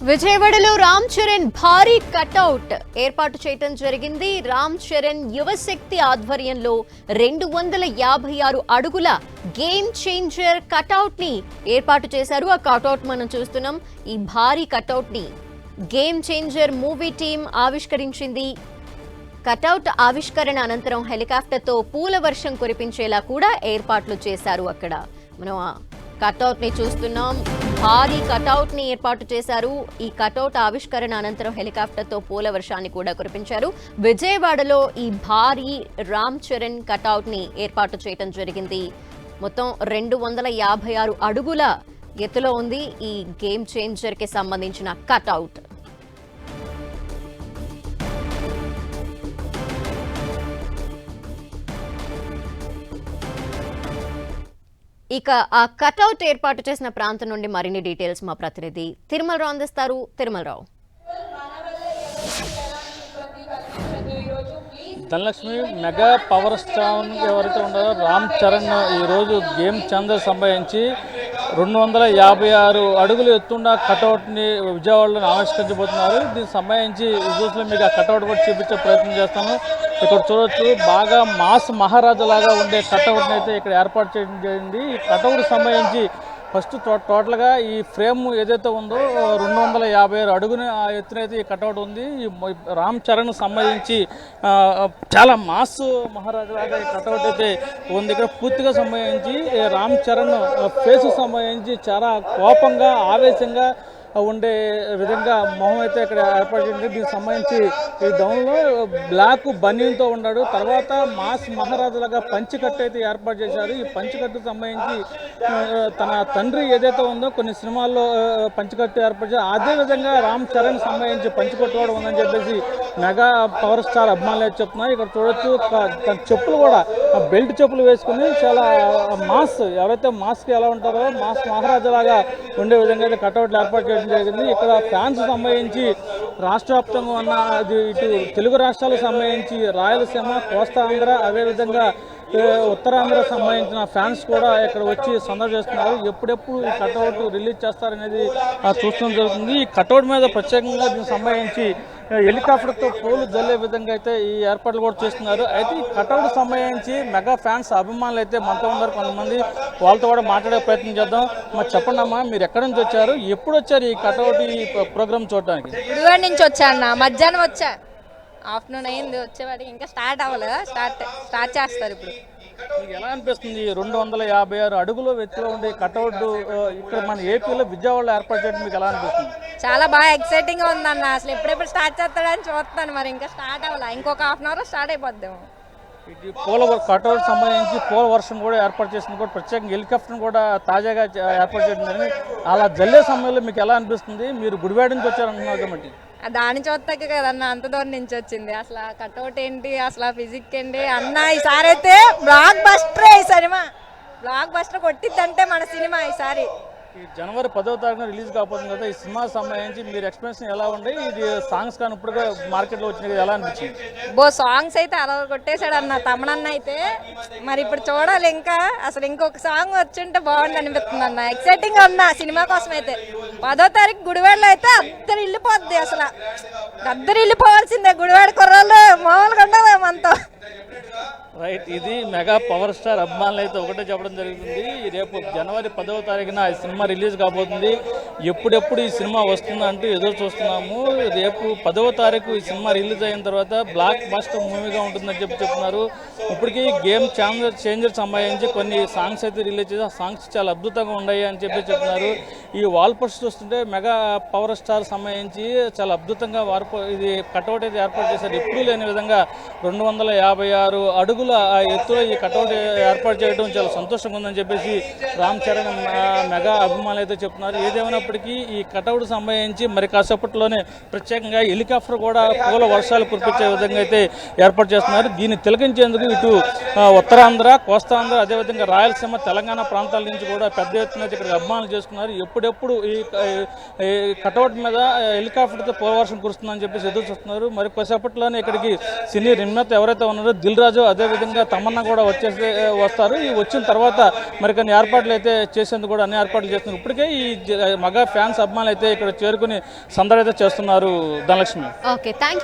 విజయవాడలో రామ్ చరణ్ భారీ కటౌట్ ఏర్పాటు చేయడం జరిగింది. రామ్ చరణ్ యువశక్తి ఆధ్వర్యంలో 256 అడుగుల గేమ్ చేంజర్ కటౌట్ ని ఏర్పాటు చేశారు. ఆ కటౌట్ మనం చూస్తున్నాం. ఈ భారీ కటౌట్ ని గేమ్ చేంజర్ మూవీ టీం ఆవిష్కరించింది. కటౌట్ ఆవిష్కరణ అనంతరం హెలికాప్టర్ తో పూల వర్షం కురిపించేలా కూడా ఏర్పాట్లు చేశారు. అక్కడ మనం కటౌట్ ని చూస్తున్నాం. భారీ కటౌట్ ని ఏర్పాటు చేశారు. ఈ కటౌట్ ఆవిష్కరణ అనంతరం హెలికాప్టర్ తో పూల వర్షాన్ని కూడా కురిపించారు. విజయవాడలో ఈ భారీ రామ్ చరణ్ కటౌట్ ని ఏర్పాటు చేయడం జరిగింది. మొత్తం 256 అడుగుల ఎత్తులో ఉంది ఈ గేమ్ చేంజర్ కి సంబంధించిన కటౌట్. ఇక ఆ కటౌట్ ఏర్పాటు చేసిన ప్రాంతం నుండి మరిన్ని డీటెయిల్స్ మా ప్రతినిధి తిరుమలరావు అందిస్తారు. Tirumalarao. Dhanalakshmi, mega power star ఎవరైతే ఉన్నారో రామ్ చరణ్ ఈరోజు గేమ్ చేంజర్ సంబంధించి 256 అడుగులు ఎత్తున్న కటౌట్ని విజయవాడలో ఆవిష్కరించబోతున్నారు. దీనికి సంబంధించి విజువల్స్లో మీకు ఆ కటౌట్ కూడా చూపించే ప్రయత్నం చేస్తాను. ఇక్కడ చూడొచ్చు, బాగా మాస్ మహారాజా లాగా ఉండే కటౌట్ని అయితే ఇక్కడ ఏర్పాటు చేయడం జరిగింది. ఈ కటౌట్ సంబంధించి ఫస్ట్ టోటల్గా ఈ ఫ్రేమ్ ఏదైతే ఉందో 256 అడుగుని ఎత్తునైతే ఈ కటౌట్ ఉంది. ఈ రామ్ చరణ్ సంబంధించి చాలా మాస్ మహారాజులాగా ఈ కటౌట్ అయితే ఉంది. ఇక్కడ పూర్తిగా సంబంధించి రామ్ చరణ్ ఫేస్ సంబంధించి చాలా కోపంగా ఆవేశంగా ఉండే విధంగా మొహం అయితే ఇక్కడ ఏర్పాటు చేసింది. దీనికి సంబంధించి ఈ డౌన్లో బ్లాక్ బనీన్తో ఉన్నాడు. తర్వాత మాస్ మహారాజులాగా పంచికట్టు అయితే ఏర్పాటు చేశారు. ఈ పంచికట్టుకు సంబంధించి తన తండ్రి ఏదైతే ఉందో కొన్ని సినిమాల్లో పంచికట్టు ఏర్పాటు చేశారు. అదేవిధంగా రామ్ చరణ్ సంబంధించి పంచికట్టు కూడా ఉందని చెప్పేసి మెగా పవర్ స్టార్ అభిమానులు అయితే చెప్తున్నారు. ఇక్కడ చూడొచ్చు, తన చెప్పులు కూడా బెల్ట్ చెప్పులు వేసుకుని చాలా మాస్, ఎవరైతే మాస్కి ఎలా ఉంటారో మాస్ మహారాజులాగా ఉండే విధంగా అయితే కటౌట్లు ఏర్పాటు చేయడం జరిగింది. ఇక్కడ ఫ్యాన్స్ సంబంధించి రాష్ట్ర వ్యాప్తంగా ఉన్న ఇటు తెలుగు రాష్ట్రాలకు సంబంధించి రాయలసీమ, కోస్తాంధ్ర, అదేవిధంగా ఉత్తరాంధ్ర సంబంధించిన ఫ్యాన్స్ కూడా ఇక్కడ వచ్చి సందర్శిస్తున్నారు. ఎప్పుడెప్పుడు ఈ కటౌట్ రిలీజ్ చేస్తారనేది చూడడం జరుగుతుంది. ఈ కటౌట్ మీద ప్రత్యేకంగా దీనికి సంబంధించి హెలికాప్టర్తో పూలు జల్లే విధంగా అయితే ఈ ఏర్పాట్లు కూడా చేస్తున్నారు. అయితే ఈ కటౌట్ సంబంధించి మెగా ఫ్యాన్స్ అభిమానులు అయితే మనతో ఉన్నారు కొంతమంది. వాళ్ళతో కూడా మాట్లాడే ప్రయత్నం చేద్దాం. మరి చెప్పండి అమ్మా, మీరు ఎక్కడి నుంచి వచ్చారు, ఎప్పుడు వచ్చారు ఈ కటౌట్ ఈ ప్రోగ్రామ్ చూడడానికి? గుడివాడ నుంచి వచ్చాను. మధ్యాహ్నం వచ్చా, ఆఫ్టర్నూన్ అయింది వచ్చేవాడికి, ఇంకా స్టార్ట్ అవ్వలేదు. స్టార్ట్ చేస్తారు ఇప్పుడు. మీకు ఎలా అనిపిస్తుంది 256 అడుగులు ఎత్తులో ఉండే కటౌట్ ఇక్కడ మన ఏపీలో విజయవాడలో ఏర్పాటు చేయడం మీకు ఎలా అనిపిస్తుంది? చాలా బాగా ఎక్సైటింగ్ గా ఉందన్న. అసలు ఎప్పుడెప్పుడు స్టార్ట్ చేస్తాడని చూస్తాను. మరి ఇంకా స్టార్ట్ అవ్వాలి, ఇంకొక హాఫ్ అన్ అవర్ స్టార్ట్ అయిపోద్దాము. ఇది పూల కటౌట్ సంబంధించి పూల వర్షం కూడా ఏర్పాటు చేసింది. కూడా ప్రత్యేకంగా హెలికాప్టర్ కూడా తాజాగా ఏర్పాటు చేయడం జరిగింది. అలా జల్లే సమయంలో మీకు ఎలా అనిపిస్తుంది? మీరు గుడివాడ నుంచి వచ్చారంటున్నారు కాబట్టి దాని చూస్తాకే కదన్న అంత దూరం నుంచి వచ్చింది. అసలు కటౌట్ ఏంటి, అసలు ఫిజిక్ ఏంటి అన్న. ఈసారి అయితే బ్లాక్ బస్టర్, ఈ సినిమా బ్లాక్ బస్టర్ కొట్టిద్దంటే మన సినిమా ఈసారి. ఈ జనవరి 10వ తారీఖున రిలీజ్ కాబోతుంది కదా, ఈ సినిమా సంబంధించి మీరు ఎక్స్పీరియన్స్ ఎలా ఉండే? ఇది సాంగ్స్ కానీ ఇప్పుడుగా మార్కెట్లో వచ్చినది ఎలా అనిపించింది? సాంగ్స్ అయితే అలా కొట్టేశాడు అన్న తమనన్న అయితే. మరి ఇప్పుడు చూడాలి, ఇంకా అసలు ఇంకొక సాంగ్ వచ్చుంటే బాగుంది అనిపిస్తుంది అన్న. ఎక్సైటింగ్ గా ఉంది సినిమా కోసం అయితే. 10వ తారీఖు గుడివాడలో అయితే అద్దరు వెళ్ళిపోద్ది. అసలు అద్దరు వెళ్ళిపోవాల్సిందే. గుడివాడ కుర్రాళ్ళు మామూలుగా ఉండదు మనతో. రైట్, ఇది మెగా పవర్ స్టార్ అభిమానులు అయితే ఒకటే చెప్పడం జరుగుతుంది. రేపు జనవరి 10వ తారీఖున ఈ సినిమా రిలీజ్ కాబోతుంది. ఎప్పుడెప్పుడు ఈ సినిమా వస్తుందా అంటూ ఎదురు చూస్తున్నాము. రేపు 10వ తారీఖు ఈ సినిమా రిలీజ్ అయిన తర్వాత బ్లాక్ బస్టర్ మూవీగా ఉంటుందని చెప్తున్నారు. ఇప్పటికీ గేమ్ చేంజర్ సంబంధించి కొన్ని సాంగ్స్ అయితే రిలీజ్ చేసి ఆ సాంగ్స్ చాలా అద్భుతంగా ఉన్నాయి అని చెప్తున్నారు. ఈ వాల్ పోస్టర్ చూస్తుంటే మెగా పవర్ స్టార్ సంబంధించి చాలా అద్భుతంగా ఇది కటౌట్ అయితే ఏర్పాటు చేశారు. ఎప్పుడూ లేని విధంగా 256 అడుగుల ఎత్తులో ఈ కటౌట్ ఏర్పాటు చేయడం చాలా సంతోషంగా ఉందని చెప్పేసి రామ్ చరణ్ మెగా అభిమానులు అయితే చెప్తున్నారు. ఏదేమైనప్పటికీ ఈ కటౌట్ సంబంధించి మరి కాసేపట్లోనే ప్రత్యేకంగా హెలికాప్టర్ కూడా పూల వర్షాలు కురిపించే విధంగా అయితే ఏర్పాటు చేస్తున్నారు. దీన్ని తిలకించేందుకు ఇటు ఉత్తరాంధ్ర, కోస్తాంధ్ర, అదేవిధంగా రాయలసీమ, తెలంగాణ ప్రాంతాల నుంచి కూడా పెద్ద ఎత్తున ఇక్కడ అభిమానులు చేసుకున్నారు. ఎప్పుడెప్పుడు ఈ కటౌట్ మీద హెలికాప్టర్తో పూల వర్షం కురుస్తుందని చెప్పేసి ఎదురు చూస్తున్నారు. మరి కొద్దిసేపట్లోనే ఇక్కడికి సినీ నిర్మాత ఎవరైతే ఉన్నారో దిల్ రాజు, అదే అదేవిధంగా తమన్నా కూడా వస్తారు. ఈ వచ్చిన తర్వాత మరికొన్ని ఏర్పాట్లు అయితే చేసేందుకు కూడా అన్ని ఏర్పాట్లు చేస్తున్నారు. ఇప్పటికే ఈ మగ ఫ్యాన్స్ అభిమానులు అయితే ఇక్కడ చేరుకుని సందడి అయితే చేస్తున్నారు. ధనలక్ష్మి. Okay, thank